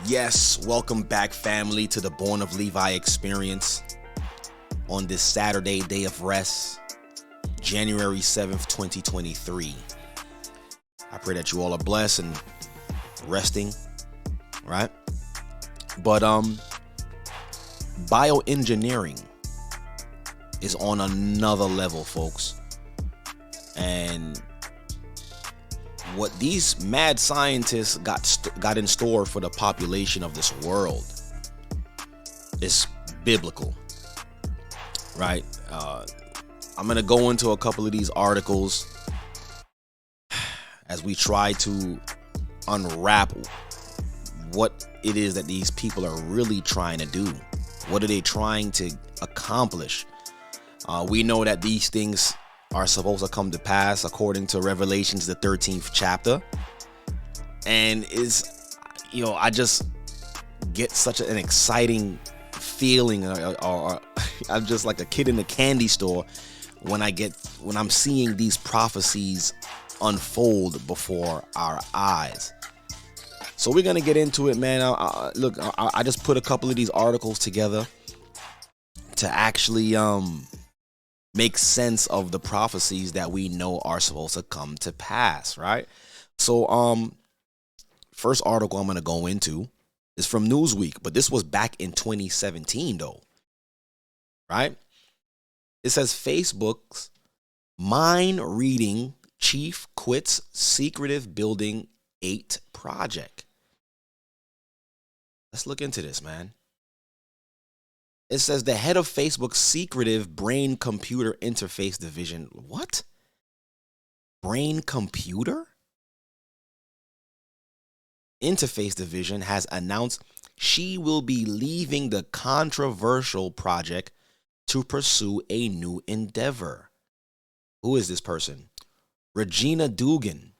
Yes, welcome back, family, to the Born of Levi experience on this Saturday, day of rest, January 7th, 2023. I pray that you all are blessed and resting, right? But bioengineering is on another level, folks. And what these mad scientists got in store for the population of this world is biblical, right? I'm gonna go into a couple of these articles as we try to unwrap what it is that these people are really trying to do. What are they trying to accomplish? We know that these things are supposed to come to pass according to Revelations, the 13th chapter. And I just get such an exciting feeling, or I'm just like a kid in the candy store when I'm seeing these prophecies unfold before our eyes. So we're gonna get into it, man. I just put a couple of these articles together to actually make sense of the prophecies that we know are supposed to come to pass, right? So first article I'm going to go into is from Newsweek, but this was back in 2017 though, right? It says Facebook's mind reading chief quits secretive building 8 project. Let's look into this, man. It says the head of Facebook's secretive brain-computer interface division. What? Brain-computer? Interface division has announced she will be leaving the controversial project to pursue a new endeavor. Who is this person? Regina Dugan,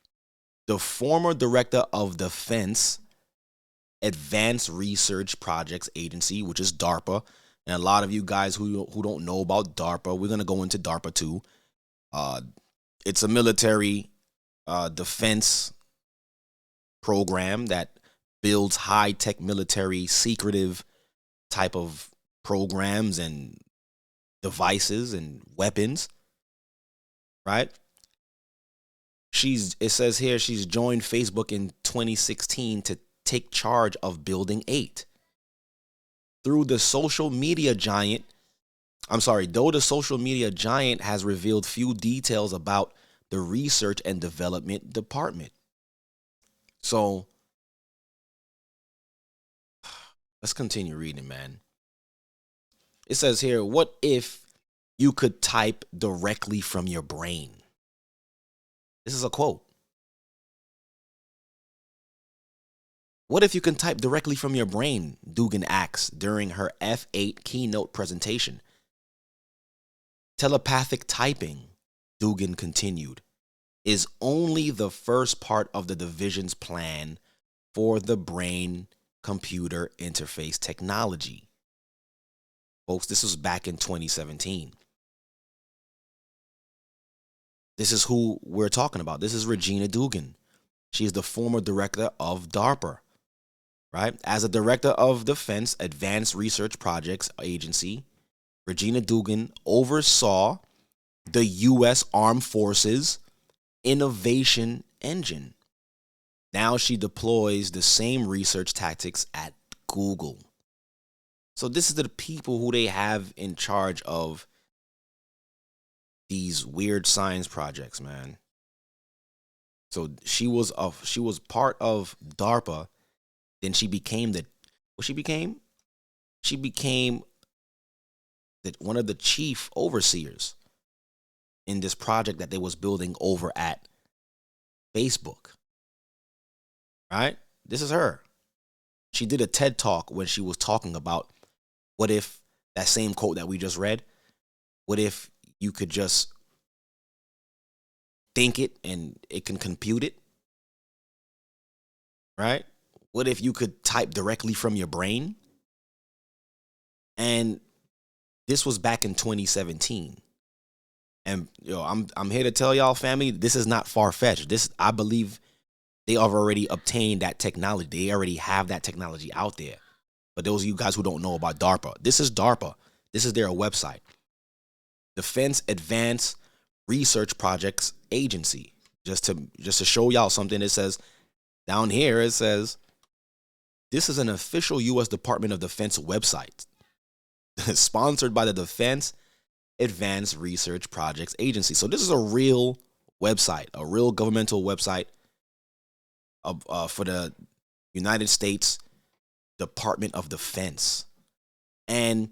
the former director of Defense Advanced Research Projects Agency, which is Darpa. And a lot of you guys who don't know about Darpa, we're going to go into Darpa too. It's a military defense program that builds high-tech military secretive type of programs and devices and weapons, right? It says here she's joined Facebook in 2016 to take charge of Building 8. Though the social media giant has revealed few details about the research and development department. So let's continue reading, man. It says here, what if you could type directly from your brain? This is a quote. What if you can type directly from your brain? Dugan asked during her F8 keynote presentation. Telepathic typing, Dugan continued, is only the first part of the division's plan for the brain-computer interface technology. Folks, this was back in 2017. This is who we're talking about. This is Regina Dugan. She is the former director of DARPA. Right? As a director of Defense Advanced Research Projects Agency, Regina Dugan oversaw the U.S. Armed Forces Innovation Engine. Now she deploys the same research tactics at Google. So this is the people who they have in charge of these weird science projects, man. So she was part of DARPA. Then she became one of the chief overseers in this project that they was building over at Facebook. Right? This is her. She did a TED talk when she was talking about what if that same quote that we just read, what if you could just think it and it can compute it? Right? What if you could type directly from your brain? And this was back in 2017. And I'm here to tell y'all, family, this is not far-fetched. I believe They have already obtained that technology. They already have that technology out there. But those of you guys who don't know about DARPA, this is DARPA. This is their website. Defense Advanced Research Projects Agency. Just to show y'all something, it says down here, it says, this is an official U.S. Department of Defense website sponsored by the Defense Advanced Research Projects Agency. So this is a real website, a real governmental website for the United States Department of Defense. And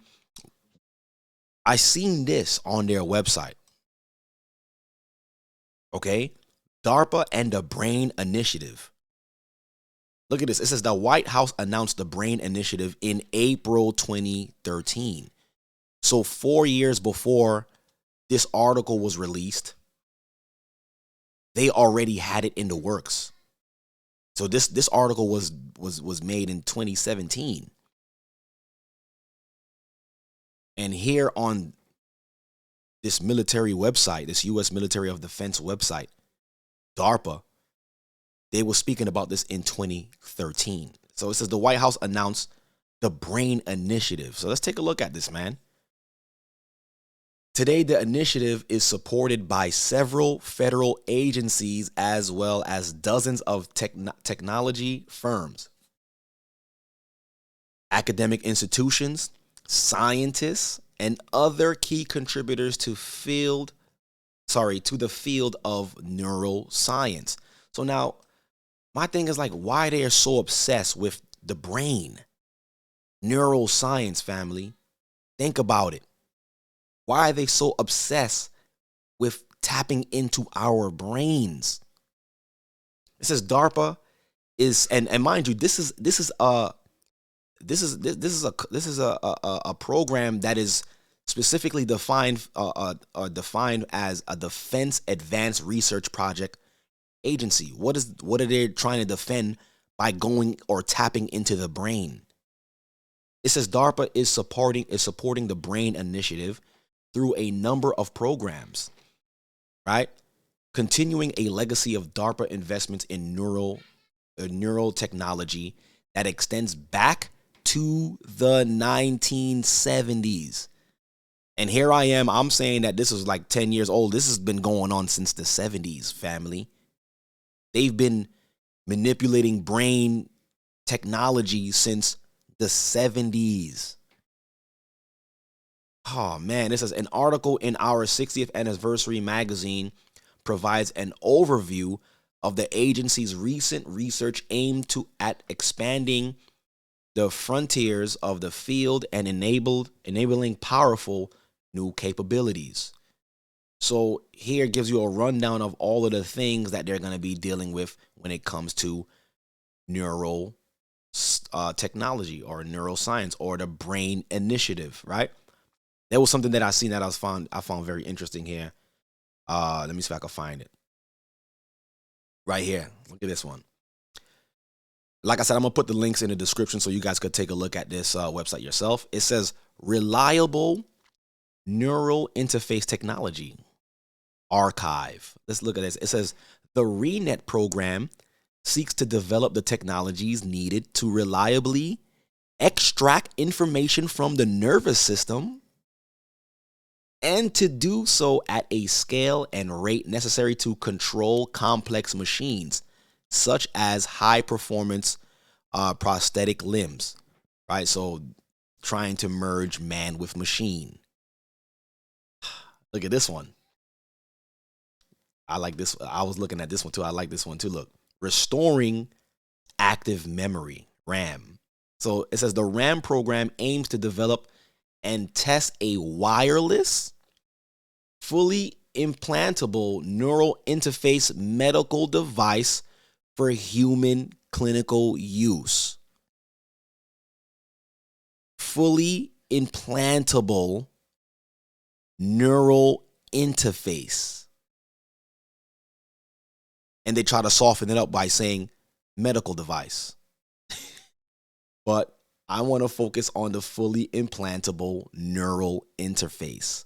I seen this on their website. Okay? DARPA and the Brain Initiative. Look at this. It says the White House announced the Brain Initiative in April 2013. So 4 years before this article was released, they already had it in the works. So this article was made in 2017. And here on this military website, this U.S. Military of Defense website, DARPA, they were speaking about this in 2013. So it says the White House announced the Brain Initiative. So let's take a look at this, man. Today, the initiative is supported by several federal agencies as well as dozens of technology firms, academic institutions, scientists, and other key contributors to the field of neuroscience. So now, my thing is like, why they are so obsessed with the brain? Neuroscience, family. Think about it. Why are they so obsessed with tapping into our brains? It says DARPA is, and mind you, this is a program that is specifically defined as a Defense Advanced Research Project Agency. What are they trying to defend by going or tapping into the brain? It says DARPA is supporting the Brain Initiative through a number of programs, right? Continuing a legacy of DARPA investments in neural technology that extends back to the 1970s. And here I am, I'm saying that this is like 10 years old. This has been going on since the 70s, family. They've been manipulating brain technology since the 70s. Oh, man, this is an article in our 60th anniversary magazine provides an overview of the agency's recent research aimed at expanding the frontiers of the field and enabling powerful new capabilities. So here it gives you a rundown of all of the things that they're going to be dealing with when it comes to neural technology or neuroscience or the Brain Initiative, right? That was something that I seen that I found very interesting here. Let me see if I can find it. Right here. Look at this one. Like I said, I'm going to put the links in the description so you guys could take a look at this website yourself. It says Reliable Neural Interface Technology Archive. Let's look at this. It says the ReNet program seeks to develop the technologies needed to reliably extract information from the nervous system and to do so at a scale and rate necessary to control complex machines, such as high-performance prosthetic limbs, right? So trying to merge man with machine. Look at this one. I like this. I was looking at this one too. I like this one too. Look, restoring active memory, RAM. So it says the RAM program aims to develop and test a wireless, fully implantable neural interface medical device for human clinical use. Fully implantable neural interface. And they try to soften it up by saying medical device. But I want to focus on the fully implantable neural interface.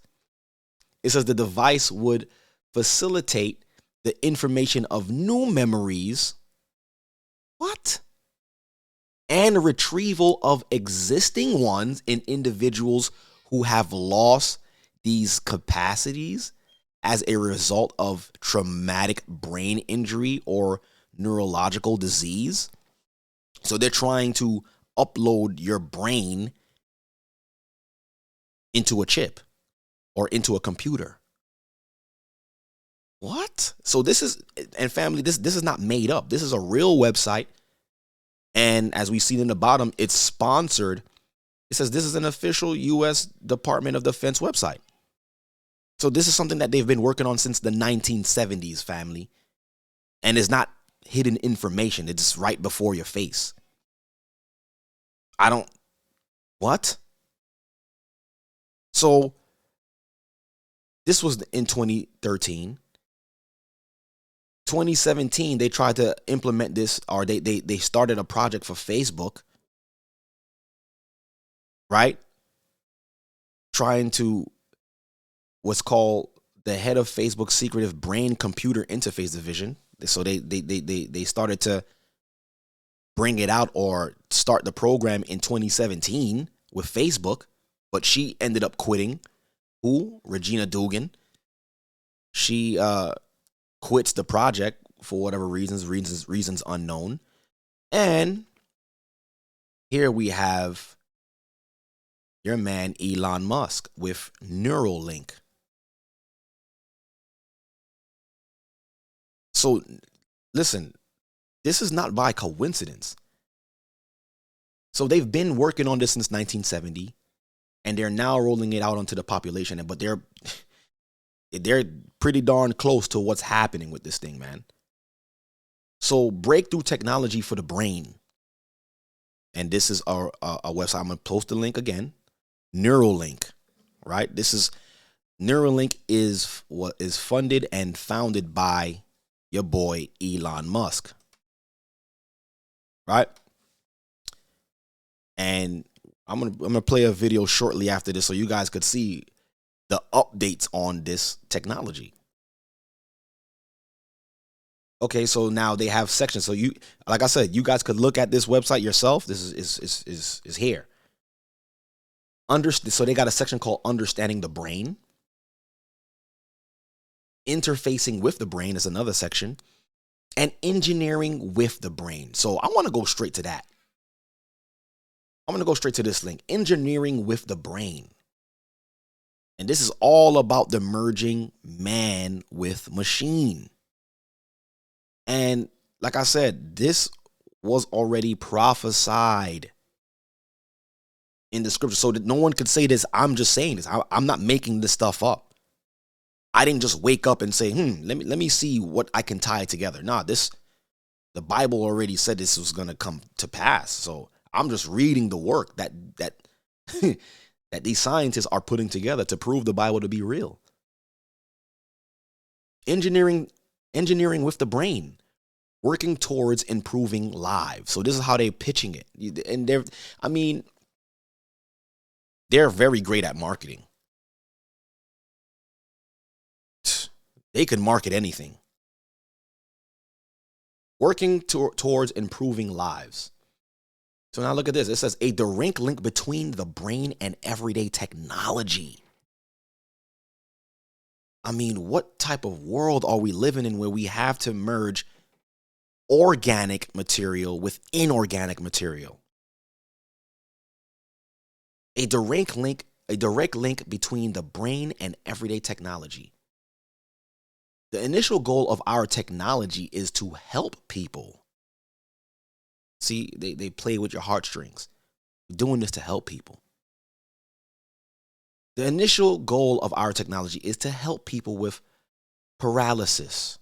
It says the device would facilitate the information of new memories What? And retrieval of existing ones in individuals who have lost these capacities as a result of traumatic brain injury or neurological disease. So they're trying to upload your brain into a chip or into a computer. What? So this is, and family, this is not made up. This is a real website. And as we see in the bottom, it's sponsored. It says this is an official U.S. Department of Defense website. So this is something that they've been working on since the 1970s, family. And it's not hidden information. It's right before your face. What? So this was in 2013. 2017, they tried to implement this, or they started a project for Facebook, right? Trying to what's called the head of Facebook's secretive brain computer interface division. So they started to bring it out or start the program in 2017 with Facebook, but she ended up quitting. Who? Regina Dugan. She quits the project for whatever reasons unknown. And here we have your man Elon Musk with Neuralink. So listen, this is not by coincidence. So they've been working on this since 1970, and they're now rolling it out onto the population. But they're pretty darn close to what's happening with this thing, man. So breakthrough technology for the brain. And this is a website. I'm going to post the link again. Neuralink, right? Neuralink is what is funded and founded by your boy Elon Musk, right? And I'm gonna play a video shortly after this so you guys could see the updates on this technology. Okay, so now they have sections. So you, like I said, you guys could look at this website yourself. This is here. So they got a section called Understanding the Brain. Interfacing with the brain is another section. And engineering with the brain. So I want to go straight to that. I'm going to go straight to this link. Engineering with the brain. And this is all about the merging man with machine. And like I said, this was already prophesied in the scripture, so that no one could say this. I'm just saying this. I'm not making this stuff up. I didn't just wake up and say, let me see what I can tie together. Nah, the Bible already said this was going to come to pass. So I'm just reading the work that that these scientists are putting together to prove the Bible to be real. Engineering with the brain, working towards improving lives. So this is how they're pitching it. And they're very great at marketing. They can market anything. Working towards improving lives. So now look at this. It says a direct link between the brain and everyday technology. I mean, what type of world are we living in where we have to merge organic material with inorganic material? A direct link between the brain and everyday technology. The initial goal of our technology is to help people. See, they play with your heartstrings. We're doing this to help people. The initial goal of our technology is to help people with paralysis,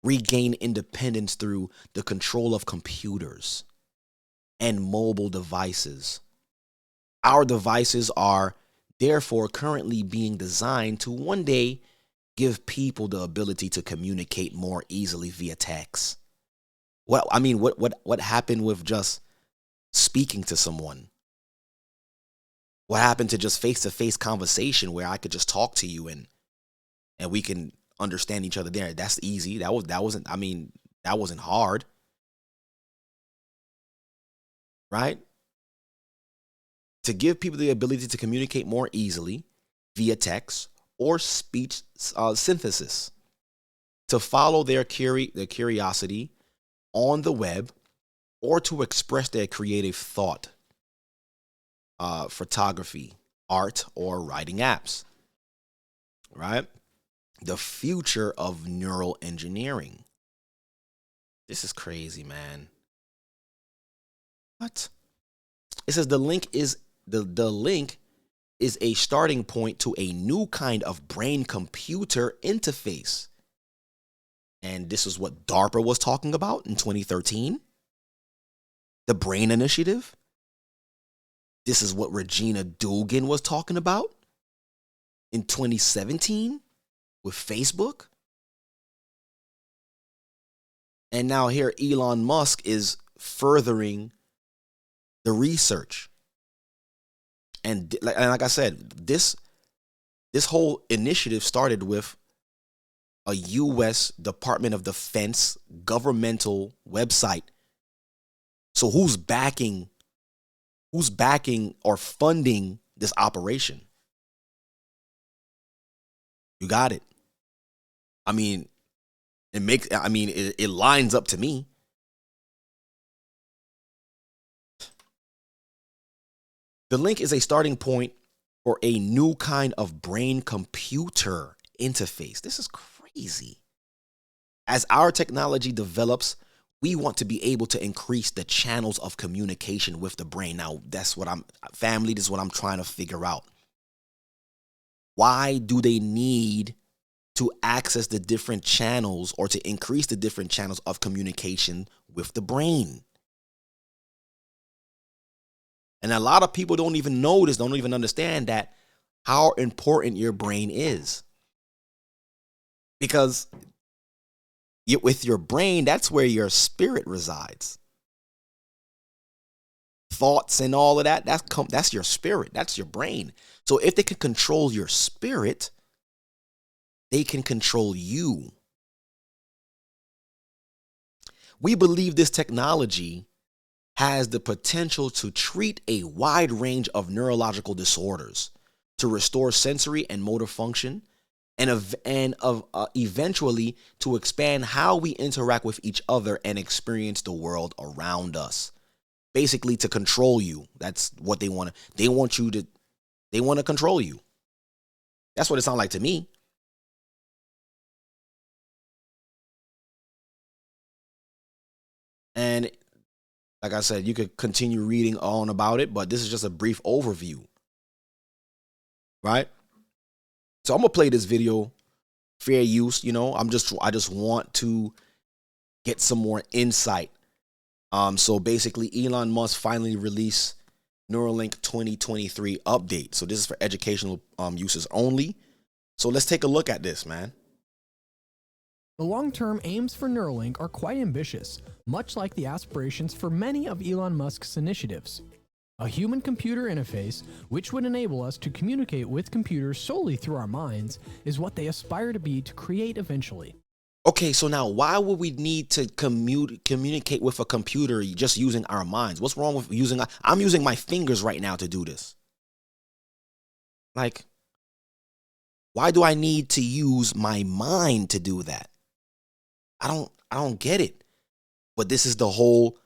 regain independence through the control of computers and mobile devices. Our devices are therefore currently being designed to one day give people the ability to communicate more easily via text. What happened with just speaking to someone? What happened to just face-to-face conversation where I could just talk to you and we can understand each other there? That's easy. That wasn't hard. right? To give people the ability to communicate more easily via text or speech synthesis, to follow their curiosity on the web, or to express their creative thought, photography, art, or writing apps, right? The future of neural engineering. This is crazy, man. What? It says the link is a starting point to a new kind of brain computer interface. And this is what Darpa was talking about in 2013. The Brain Initiative. This is what Regina Dugan was talking about in 2017 with Facebook. And now here Elon Musk is furthering the research. And like I said, this whole initiative started with a U.S. Department of Defense governmental website. So who's backing or funding this operation? You got it. I mean, it lines up to me. The link is a starting point for a new kind of brain computer interface. This is crazy. As our technology develops, we want to be able to increase the channels of communication with the brain. Now, this is what I'm trying to figure out. Why do they need to access the different channels or to increase the different channels of communication with the brain? And a lot of people don't even know this, don't even understand that, how important your brain is. Because with your brain, that's where your spirit resides. Thoughts and all of that, that's your spirit, that's your brain. So if they can control your spirit, they can control you. We believe this technology has the potential to treat a wide range of neurological disorders, to restore sensory and motor function, and eventually to expand how we interact with each other and experience the world around us. Basically, to control you. That's what they want. They want to control you. That's what it sounds like to me. And like I said, you could continue reading on about it, but this is just a brief overview, right? So I'm gonna play this video, fair use. I just want to get some more insight. So basically, Elon Musk finally released Neuralink 2023 update. So this is for educational uses only. So let's take a look at this, man. The long-term aims for Neuralink are quite ambitious, much like the aspirations for many of Elon Musk's initiatives. A human-computer interface, which would enable us to communicate with computers solely through our minds, is what they aspire to be to create eventually. Okay, so now why would we need to communicate with a computer just using our minds? What's wrong with I'm using my fingers right now to do this. Like, why do I need to use my mind to do that? I don't get it. But this is the whole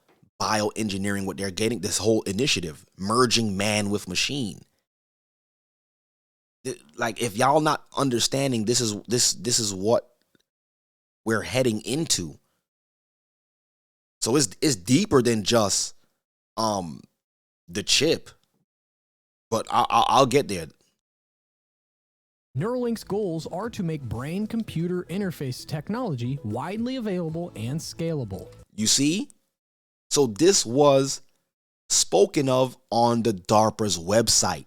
bioengineering, what they're getting, this whole initiative, merging man with machine. Like, if y'all not understanding, this is what we're heading into. So it's deeper than just the chip. But I'll get there. Neuralink's goals are to make brain-computer interface technology widely available and scalable. You see? So this was spoken of on the DARPA's website.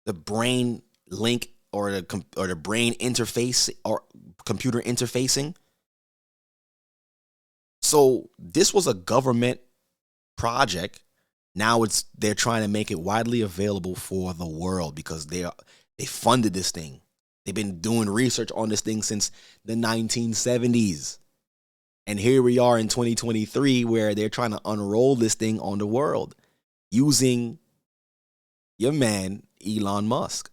The brain link or the brain interface or computer interfacing. So this was a government project. Now they're trying to make it widely available for the world because they funded this thing. They've been doing research on this thing since the 1970s. And here we are in 2023 where they're trying to unroll this thing on the world using your man, Elon Musk.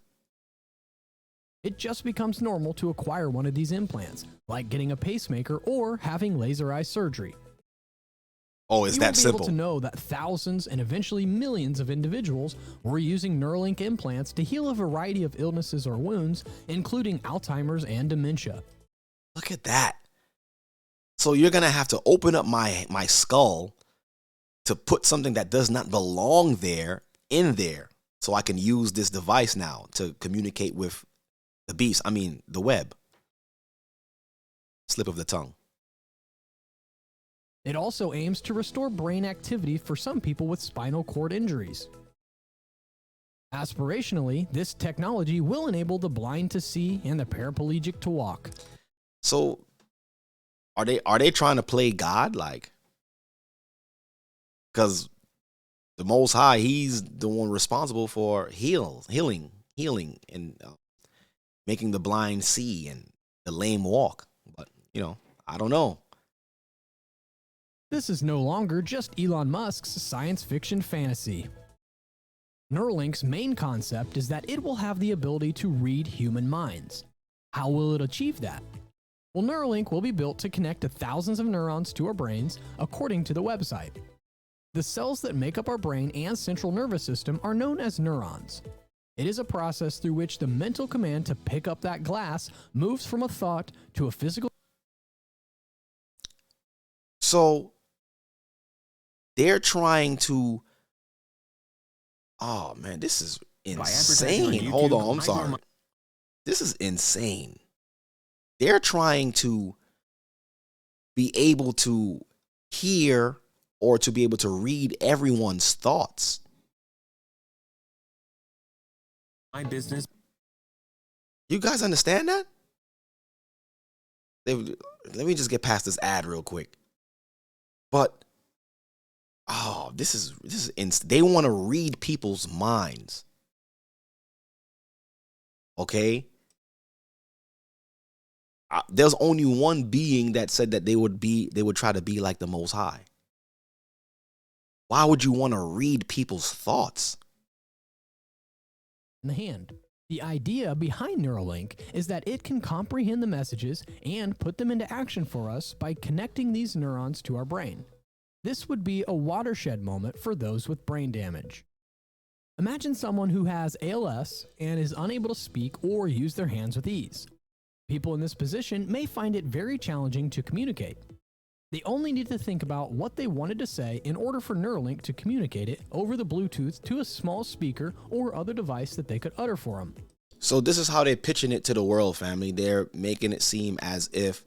It just becomes normal to acquire one of these implants, like getting a pacemaker or having laser eye surgery. Oh, it's that simple. You will be able to know that thousands and eventually millions of individuals were using Neuralink implants to heal a variety of illnesses or wounds, including Alzheimer's and dementia. Look at that. So you're going to have to open up my skull to put something that does not belong there in there so I can use this device now to communicate with the web. Slip of the tongue. It also aims to restore brain activity for some people with spinal cord injuries. Aspirationally, this technology will enable the blind to see and the paraplegic to walk. So are they trying to play God? Like, because the Most High, he's the one responsible for healing, and making the blind see and the lame walk. But, I don't know. This is no longer just Elon Musk's science fiction fantasy. Neuralink's main concept is that it will have the ability to read human minds. How will it achieve that? Well, Neuralink will be built to connect to thousands of neurons to our brains, according to the website. The cells that make up our brain and central nervous system are known as neurons. It is a process through which the mental command to pick up that glass moves from a thought to a physical. So they're trying to, oh man, this is insane. Hold on, I'm sorry. This is insane. They're trying to be able to hear or to be able to read everyone's thoughts. My business. You guys understand that? Let me just get past this ad real quick. But this is they want to read people's minds. Okay? There's only one being that said that they would try to be like the Most High. Why would you want to read people's thoughts? In the hand. The idea behind Neuralink is that it can comprehend the messages and put them into action for us by connecting these neurons to our brain. This would be a watershed moment for those with brain damage. Imagine someone who has ALS and is unable to speak or use their hands with ease. People in this position may find it very challenging to communicate. They only need to think about what they wanted to say in order for Neuralink to communicate it over the Bluetooth to a small speaker or other device that they could utter for them. So this is how they're pitching it to the world, family. They're making it seem as if,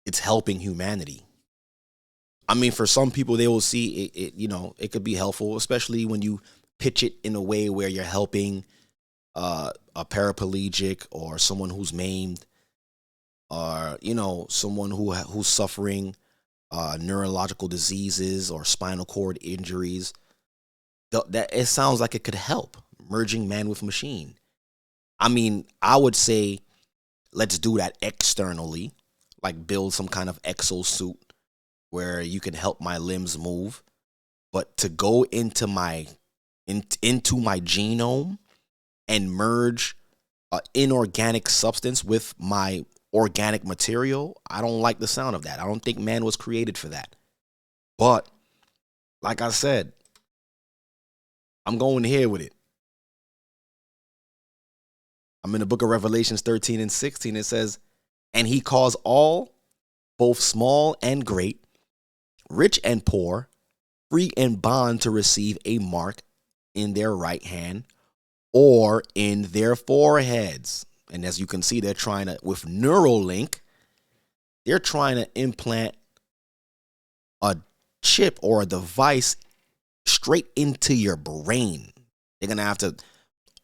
it's helping humanity. I mean, for some people, they will see it could be helpful, especially when you pitch it in a way where you're helping a paraplegic or someone who's maimed, or someone who's suffering neurological diseases or spinal cord injuries. That it sounds like it could help, merging man with machine. I mean, I would say let's do that externally, like build some kind of exosuit where you can help my limbs move. But to go into my genome and merge inorganic substance with my organic material, I don't like the sound of that. I don't think man was created for that. But like I said, I'm going here with it. I'm in the book of Revelations 13 and 16. It says, and he caused all, both small and great, rich and poor, free and bond, to receive a mark in their right hand or in their foreheads. And as you can see, they're trying to, with Neuralink, they're trying to implant a chip or a device straight into your brain. They're going to have to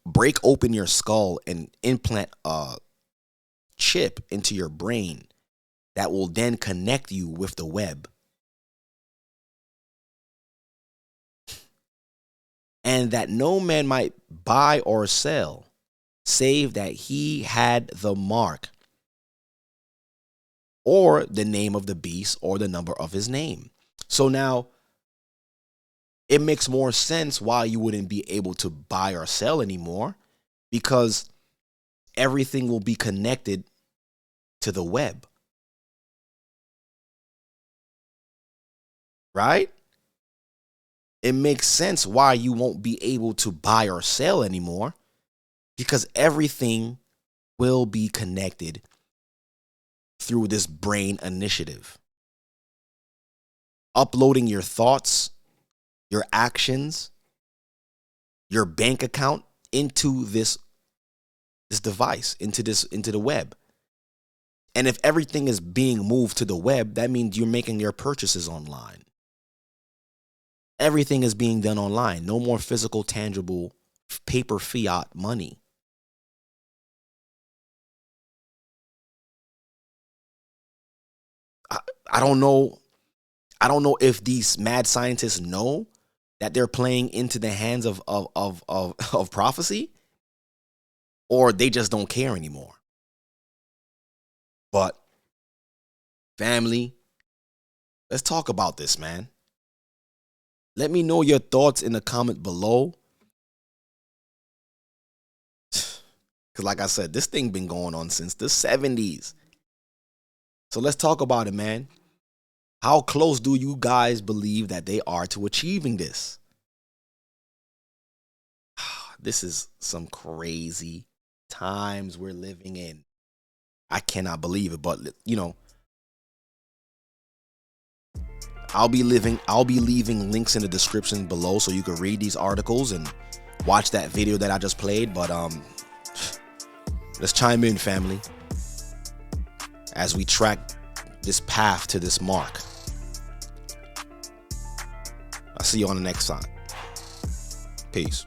break open your skull and implant a chip into your brain that will then connect you with the web. And that no man might buy or sell save that he had the mark, or the name of the beast, or the number of his name. So now it makes more sense why you wouldn't be able to buy or sell anymore, because everything will be connected to the web. Right? It makes sense why you won't be able to buy or sell anymore, because everything will be connected through this brain initiative. Uploading your thoughts, your actions, your bank account into this device, into the web. And if everything is being moved to the web, that means you're making your purchases online. Everything is being done online. No more physical, tangible, paper fiat money. I don't know. I don't know if these mad scientists know that they're playing into the hands of prophecy, or they just don't care anymore. But family, let's talk about this, man. Let me know your thoughts in the comment below. Because like I said, this thing been going on since the 70s. So let's talk about it, man. How close do you guys believe that they are to achieving this? This is some crazy times we're living in. I cannot believe it, but you know, I'll be leaving links in the description below so you can read these articles and watch that video that I just played. But let's chime in, family, as we track this path to this mark. I'll see you on the next time. Peace.